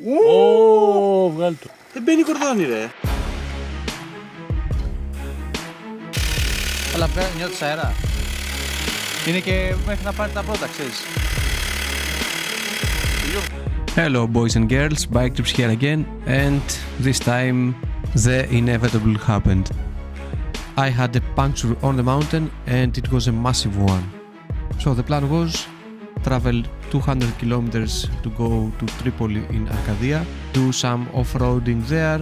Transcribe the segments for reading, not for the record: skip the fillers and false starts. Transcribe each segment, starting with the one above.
Ω, βγάλει το. Δεν μπαίνει κορδόνι ρε. Αλλά νιώθεις αέρα. Είναι και μέχρι να πάρει τα πρώτα, ξέρεις. Hello boys and girls, Bike Trips here again, and this time the inevitable happened. I had a puncture on the mountain and it was a massive one. So the plan was travel 200 kilometers to go to Tripoli in Arcadia, do some off-roading there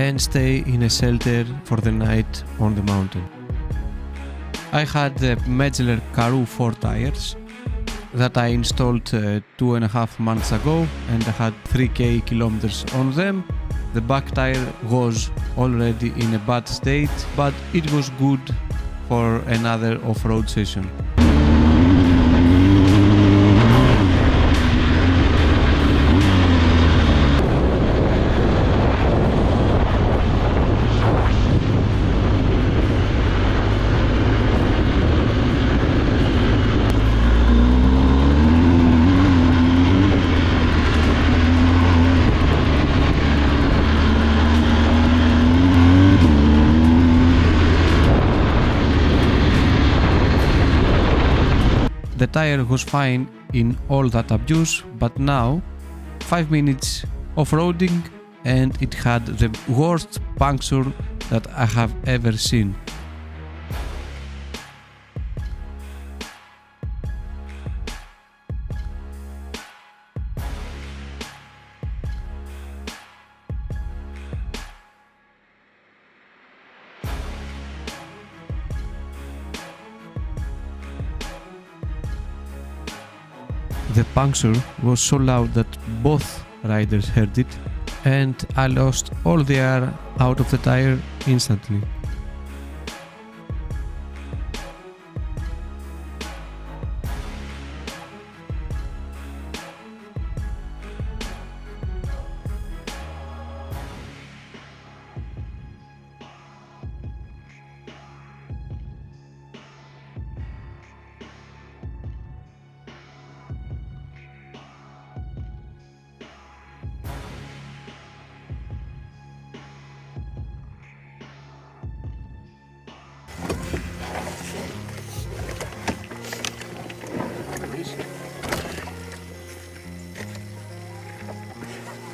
and stay in a shelter for the night on the mountain. I had the Metzeler Karoo 4 tires that I installed 2.5 months ago and I had 3k kilometers on them. The back tire was already in a bad state, but it was good for another off-road session. The tire was fine in all that abuse, but now 5 minutes off-roading and it had the worst puncture that I have ever seen. The puncture was so loud that both riders heard it and I lost all the air out of the tire instantly.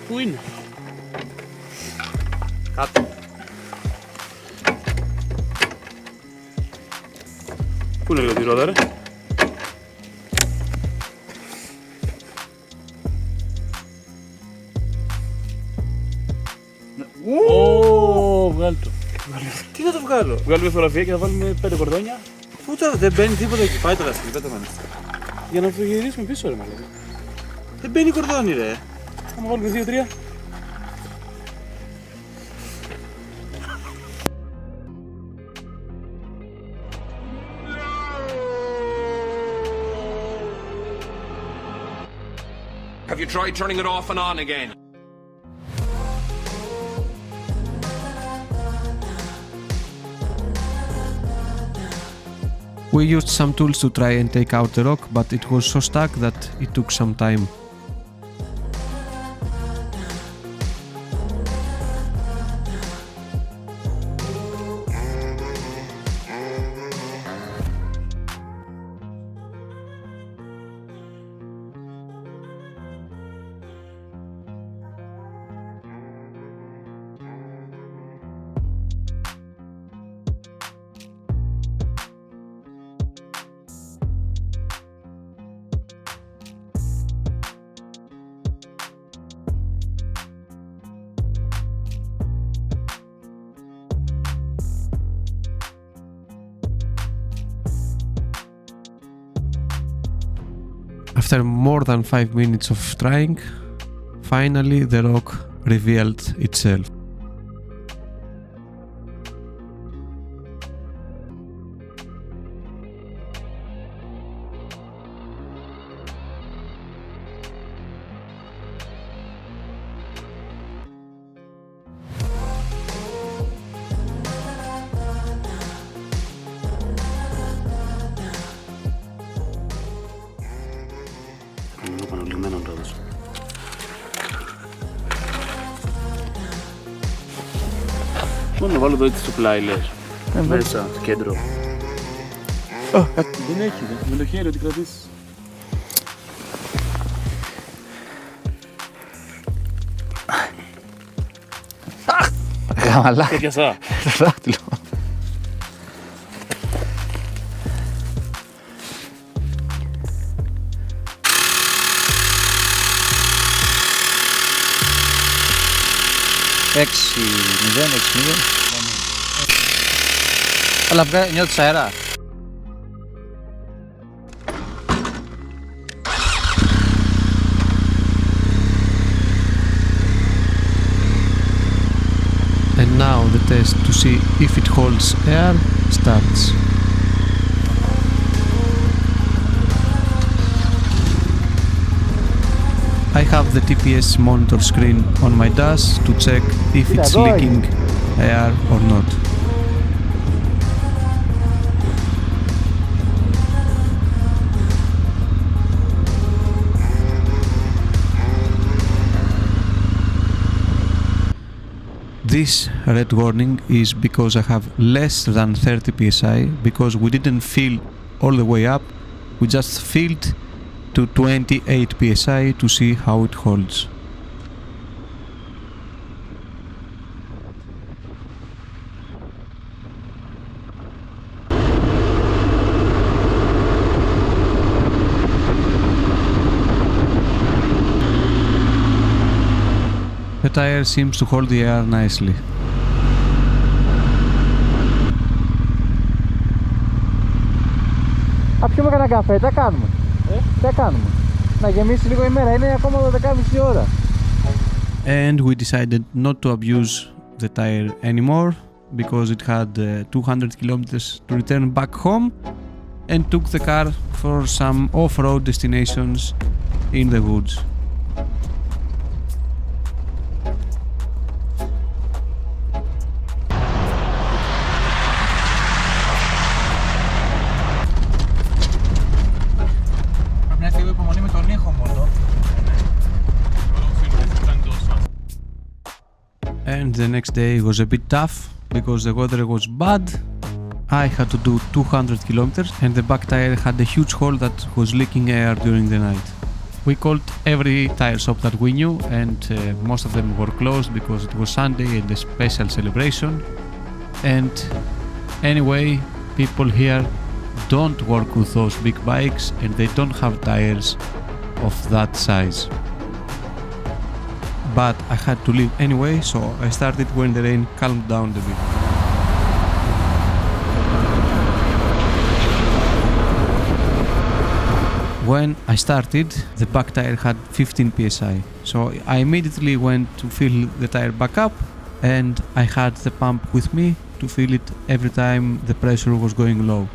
Πού είναι? Κάτω. Πού είναι λίγο τη ρόδα ρε? Ω, βγάλει το. Τι να το βγάλω? Βγάλουμε φωτογραφία και θα βάλουμε 5 κορδόνια. Ούτε δεν μπαίνει τίποτα εκεί, πάει το δάσκαλο, πέτα μάνα. Για να το γυρίσουμε πίσω ρε μάλλον. Δεν μπαίνει κορδόνι ρε. Θα μου βάλουμε 2-3. Have you tried turning it off and on again? We used some tools to try and take out the rock, but it was so stuck that it took some time. After more than 5 minutes of trying, finally the rock revealed itself. Μόνο να βάλω εδώ έτσι στο πλάι, λες. Μέσα, στο κέντρο. Δεν έχει, με το χέρι ότι κρατήσεις. Μαλάκα. Τέτοιασα. Το δάχτυλο. Έξι, 0, 6, 0. Αλλά νιώθεις αέρα. And now the test to see if it holds air starts. I have the TPS monitor screen on my dash to check if it's leaking air or not. This red warning is because I have less than 30 psi, because we didn't fill all the way up, we just filled to 28 psi to see how it holds. The tire seems to hold the air nicely. Α, πιούμε κανένα καφέ, τι κάνουμε. Τι κάνουμε. Να γεμίσει λίγο η μέρα, είναι ακόμα 12.30 ώρα. And we decided not to abuse the tire anymore because it had 200 kilometers to return back home, and took the car for some off-road destinations in the woods. Μια στιγμή υπομονή με τον ήχο μόνο. And the next day was a bit tough because the weather was bad. I had to do 200 kilometers and the back tire had a huge hole that was leaking air during the night. We called every tire shop that we knew, and most of them were closed because it was Sunday and a special celebration. And anyway, people here don't work with those big bikes and they don't have tires of that size. But I had to leave anyway, so I started when the rain calmed down a bit. When I started, the back tire had 15 psi, so I immediately went to fill the tire back up, and I had the pump with me to fill it every time the pressure was going low.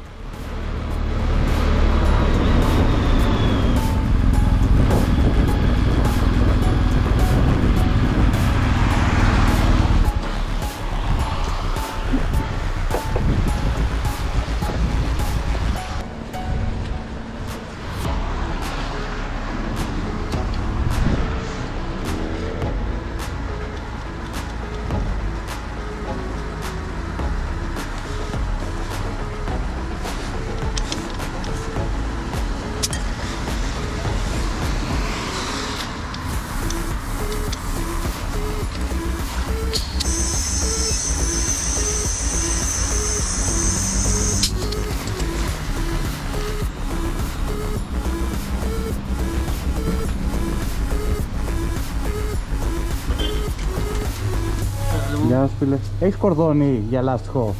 Γεια σας φίλε. Έχεις κορδόνι για λάστιχο?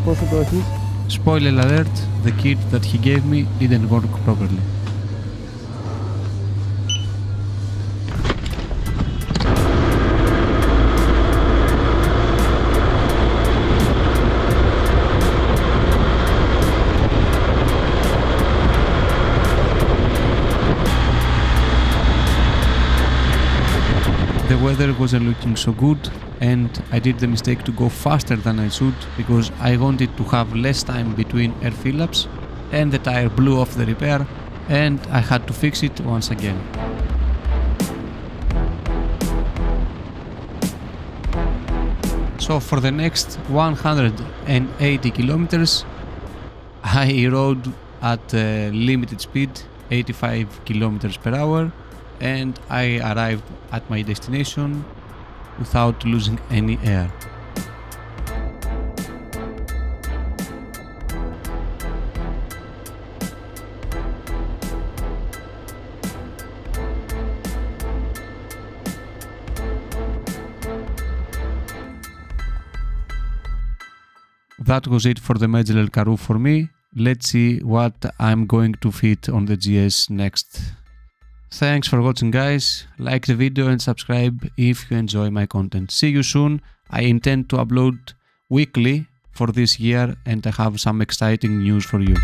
Πόσο το έχεις? Spoiler alert, the kit that he gave me didn't work properly. The weather wasn't looking so good, and I did the mistake to go faster than I should because I wanted to have less time between air fill-ups, and the tire blew off the repair and I had to fix it once again. So for the next 180 kilometers I rode at limited speed, 85 kilometers per hour, and I arrived at my destination without losing any air. That was it for the Metzeler Karoo for me. Let's see what I'm going to fit on the GS next. Thanks for watching guys, like the video and subscribe if you enjoy my content. See you soon. I intend to upload weekly for this year and I have some exciting news for you.